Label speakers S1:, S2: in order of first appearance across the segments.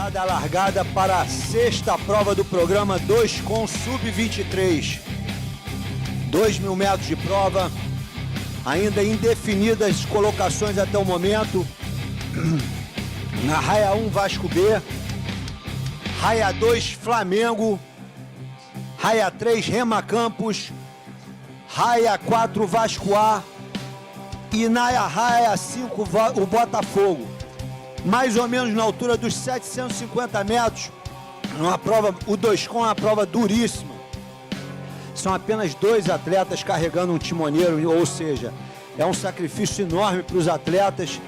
S1: Dada a largada para a sexta prova do programa 2 com Sub-23. 2.000 metros de prova, ainda indefinidas colocações até o momento. Na raia 1, Vasco B. Raia 2, Flamengo. Raia 3, Rema Campos. Raia 4, Vasco A. E na raia 5, o Botafogo. Mais ou menos na altura dos 750 metros. Uma prova, o 2 com é uma prova duríssima. São apenas 2 atletas carregando um timoneiro, ou seja, é um sacrifício enorme para os atletas.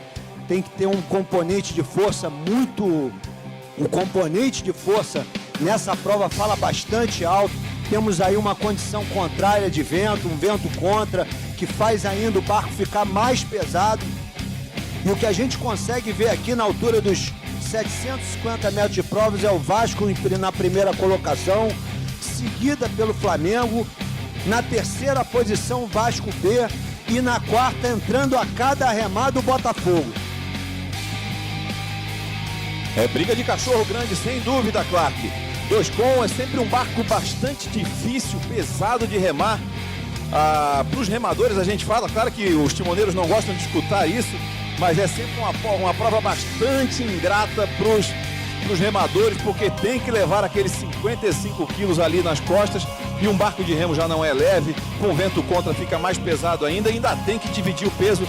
S1: Tem que ter um componente de força muito... O componente de força nessa prova fala bastante alto. Temos aí uma condição contrária de vento, um vento contra, que faz ainda o barco ficar mais pesado. E o que a gente consegue ver aqui na altura dos 750 metros de provas é o Vasco na primeira colocação, seguida pelo Flamengo. Na terceira posição, o Vasco B. E na quarta, entrando a cada remada, o Botafogo.
S2: É briga de cachorro grande, sem dúvida, Clark. 2 com é sempre um barco bastante difícil, pesado de remar. Para os remadores a gente fala, claro que os timoneiros não gostam de escutar isso, mas é sempre uma prova bastante ingrata para os remadores, porque tem que levar aqueles 55 quilos ali nas costas, e um barco de remo já não é leve, com vento contra fica mais pesado ainda tem que dividir o peso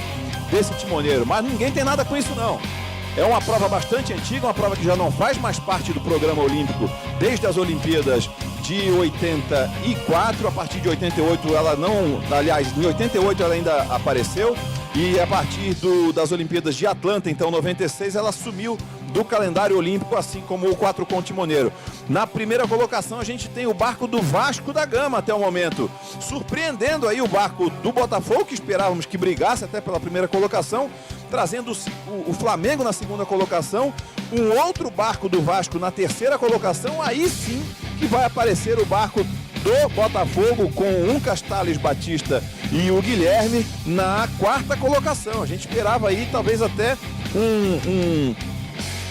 S2: desse timoneiro, mas ninguém tem nada com isso não. É uma prova bastante antiga, uma prova que já não faz mais parte do programa olímpico desde as Olimpíadas de 84, a partir de 88 ela não, aliás, em 88 ela ainda apareceu, e a partir das Olimpíadas de Atlanta, então 96, ela sumiu do calendário olímpico, assim como o 4 com timoneiro. Na primeira colocação a gente tem o barco do Vasco da Gama até o momento, surpreendendo aí o barco do Botafogo, que esperávamos que brigasse até pela primeira colocação, trazendo o Flamengo na segunda colocação, um outro barco do Vasco na terceira colocação, aí sim que vai aparecer o barco do Botafogo com o Castales Batista e o Guilherme na quarta colocação. A gente esperava aí talvez até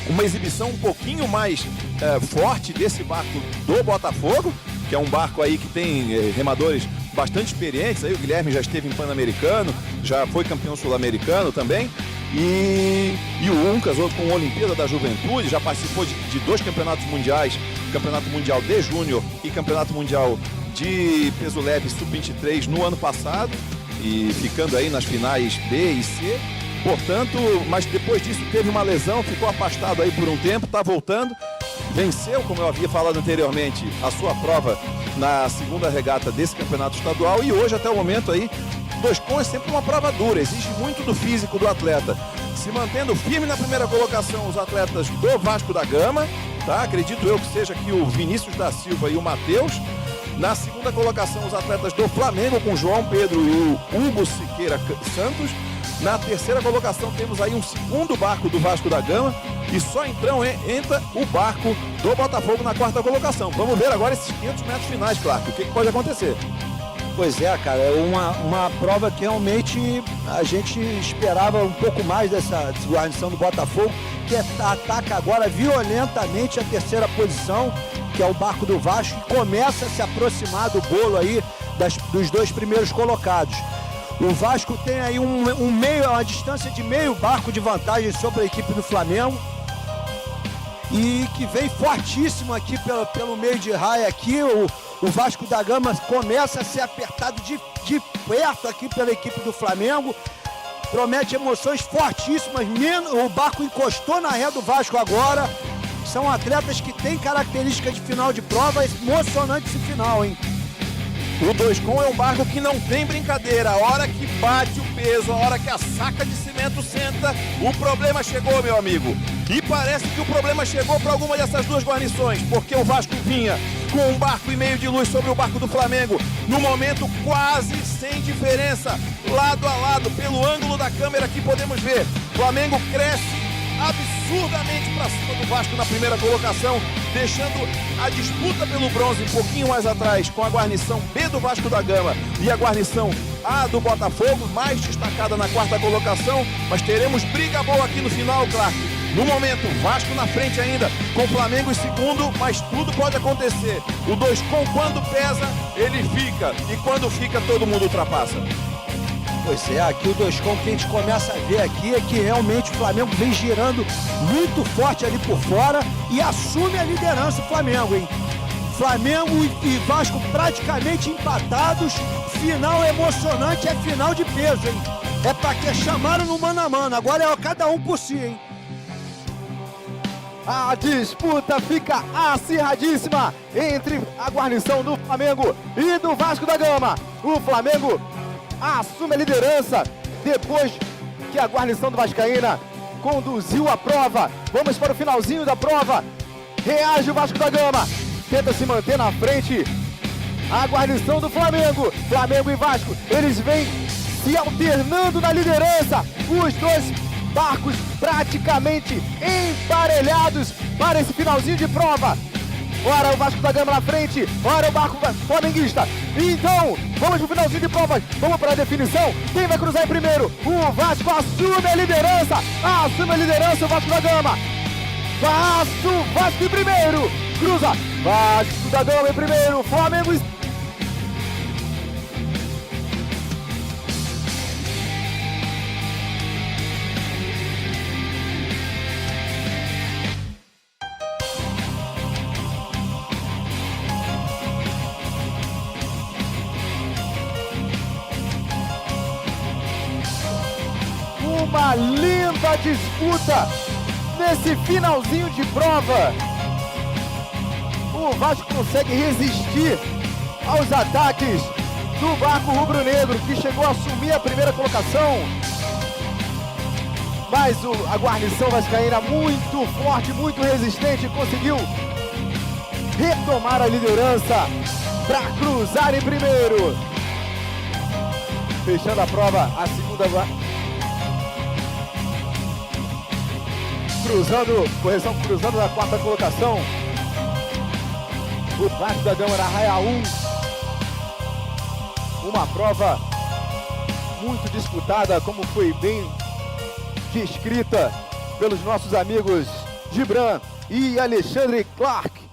S2: uma exibição um pouquinho mais forte desse barco do Botafogo, que é um barco aí que tem remadores bastante experientes. Aí o Guilherme já esteve em Pan-Americano, já foi campeão sul-americano também, e o Uncas com a Olimpíada da Juventude, já participou de 2 campeonatos mundiais, Campeonato Mundial de Júnior e Campeonato Mundial de Peso Leve Sub-23 no ano passado, e ficando aí nas finais B e C. Portanto, mas depois disso teve uma lesão, ficou afastado aí por um tempo, está voltando, venceu, como eu havia falado anteriormente, a sua prova na segunda regata desse campeonato estadual, e hoje até o momento aí, 2 com é sempre uma prova dura, exige muito do físico do atleta. Se mantendo firme na primeira colocação os atletas do Vasco da Gama, tá? Acredito eu que seja aqui o Vinícius da Silva e o Matheus. Na segunda colocação os atletas do Flamengo com João Pedro e o Hugo Siqueira Santos. Na terceira colocação temos aí um segundo barco do Vasco da Gama, e só então entra o barco do Botafogo na quarta colocação. Vamos ver agora esses 500 metros finais, Clark, o que pode acontecer?
S1: Pois é, cara, é uma prova que realmente a gente esperava um pouco mais dessa guarnição do Botafogo, que ataca agora violentamente a terceira posição, que é o barco do Vasco, e começa a se aproximar do bolo aí dos 2 primeiros colocados. O Vasco tem aí uma distância de meio barco de vantagem sobre a equipe do Flamengo, e que vem fortíssimo aqui pelo meio de raia aqui. O Vasco da Gama começa a ser apertado de perto aqui pela equipe do Flamengo. Promete emoções fortíssimas. O barco encostou na ré do Vasco agora. São atletas que têm característica de final de prova. Emocionante esse final, hein?
S2: O 2 com é um barco que não tem brincadeira. A hora que bate o peso, a hora que a saca de cimento senta, o problema chegou, meu amigo. E parece que o problema chegou para alguma dessas 2 guarnições, porque o Vasco vinha com 1 barco e meio de luz sobre o barco do Flamengo, no momento quase sem diferença, lado a lado, pelo ângulo da câmera que podemos ver. O Flamengo cresce absurdamente para cima do Vasco na primeira colocação, deixando a disputa pelo bronze um pouquinho mais atrás, com a guarnição B do Vasco da Gama e a guarnição A do Botafogo, mais destacada na quarta colocação. Mas teremos briga boa aqui no final, Clark. No momento, Vasco na frente ainda, com o Flamengo em segundo, mas tudo pode acontecer. O 2 com quando pesa, ele fica. E quando fica, todo mundo ultrapassa.
S1: Pois é, aqui o 2 com que a gente começa a ver aqui é que realmente o Flamengo vem girando muito forte ali por fora e assume a liderança o Flamengo, hein? Flamengo e Vasco praticamente empatados, final emocionante, é final de peso, hein? É pra que chamaram no mano a mano, agora é cada um por si, hein?
S3: A disputa fica acirradíssima entre a guarnição do Flamengo e do Vasco da Gama. O Flamengo assume a liderança depois que a guarnição do Vascaína conduziu a prova. Vamos para o finalzinho da prova. Reage o Vasco da Gama, tenta se manter na frente. A guarnição do Flamengo, Flamengo e Vasco, eles vêm se alternando na liderança. Os dois barcos praticamente emparelhados para esse finalzinho de prova. Ora o Vasco da Gama na frente, ora o barco flamenguista. Então, vamos pro finalzinho de prova, vamos para a definição. Quem vai cruzar em primeiro? O Vasco assume a liderança o Vasco da Gama. Vasco em primeiro, cruza, Vasco da Gama em primeiro, Flamengo em... Uma linda disputa nesse finalzinho de prova. O Vasco consegue resistir aos ataques do barco rubro-negro, que chegou a assumir a primeira colocação. Mas a guarnição vascaína, muito forte, muito resistente, conseguiu retomar a liderança para cruzar em primeiro. Fechando a prova, a segunda... cruzando na quarta colocação, o Vasco da Gama na raia 1. Uma prova muito disputada, como foi bem descrita pelos nossos amigos Gibran e Alexandre Clark.